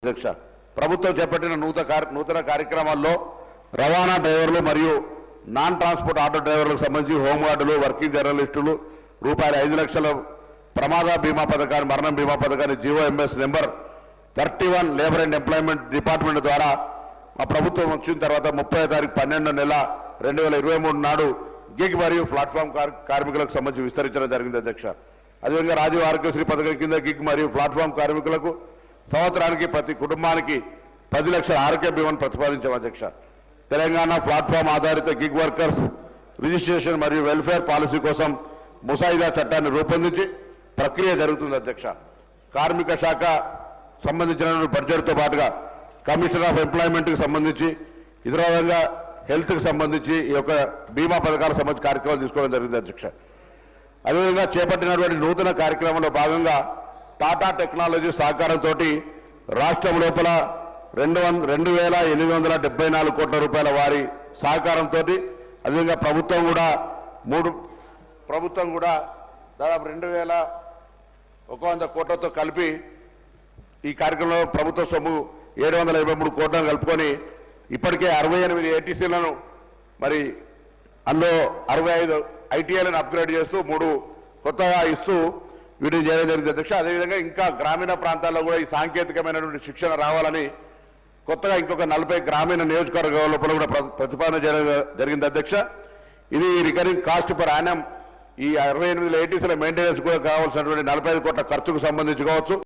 అధ్యక్ష ప్రభుత్వం చేపట్టిన నూతన కార్యక్రమాల్లో రవాణా డ్రైవర్లు మరియు నాన్ ట్రాన్స్పోర్ట్ ఆటో డ్రైవర్లకు సంబంధించి హోంగార్డులు వర్కింగ్ జర్నలిస్టులు రూపాయలు 5 లక్షల ప్రమాద బీమా పథకాన్ని మరణం బీమా పథకాన్ని GOMs number 31 labour and employment department ద్వారా మా ప్రభుత్వం వచ్చిన తర్వాత 30వ తారీఖు 12వ నెల 2023 నాడు గిగ్ మరియు ప్లాట్ఫామ్ కార్మికులకు సంబంధించి విస్తరించడం జరిగింది అధ్యక్ష. అదేవిధంగా రాజీవ్ ఆరోగ్యశ్రీ పథకం కింద గిగ్ మరియు ప్లాట్ఫామ్ కార్మికులకు సంవత్సరానికి ప్రతి కుటుంబానికి 10 లక్షల ఆరోగ్య బీమాను ప్రతిపాదించాం అధ్యక్ష. తెలంగాణ ప్లాట్ఫామ్ ఆధారిత గిగ్ వర్కర్స్ రిజిస్ట్రేషన్ మరియు వెల్ఫేర్ పాలసీ కోసం ముసాయిదా చట్టాన్ని రూపొందించి ప్రక్రియ జరుగుతుంది అధ్యక్ష. కార్మిక శాఖ సంబంధించిన బడ్జెట్తో పాటుగా కమిషనర్ ఆఫ్ ఎంప్లాయ్మెంట్కి సంబంధించి ఇతర విధంగా హెల్త్కి సంబంధించి ఈ యొక్క బీమా పథకాలకు సంబంధించి కార్యక్రమాలు తీసుకోవడం జరిగింది అధ్యక్ష. అదేవిధంగా చేపట్టినటువంటి నూతన కార్యక్రమంలో భాగంగా టాటా టెక్నాలజీ సహకారంతో రాష్ట్రం లోపల 2,874 కోట్ల రూపాయల వారి సహకారంతో అదేవిధంగా ప్రభుత్వం కూడా దాదాపు 2,100 కోట్లతో కలిపి ఈ కార్యక్రమంలో ప్రభుత్వ సొమ్ము 723 కోట్లను కలుపుకొని ఇప్పటికే 68 ఏటీసీలను మరి అందులో 65 ఐటీఐలను అప్గ్రేడ్ చేస్తూ 3 కొత్తగా ఇస్తూ వీటిని చేయడం జరిగింది అధ్యక్ష. అదేవిధంగా ఇంకా గ్రామీణ ప్రాంతాల్లో కూడా ఈ సాంకేతికమైనటువంటి శిక్షణ రావాలని కొత్తగా ఇంకొక 40 గ్రామీణ నియోజకవర్గాల లోపల కూడా ప్రతిపాదన చేయడం జరిగింది అధ్యక్ష. ఇది రికరింగ్ కాస్ట్ పర్ యానం ఈ 68 ఏటీసీల మెయింటెనెన్స్ కూడా కావాల్సినటువంటి 45 కోట్ల ఖర్చుకు సంబంధించి కావచ్చు.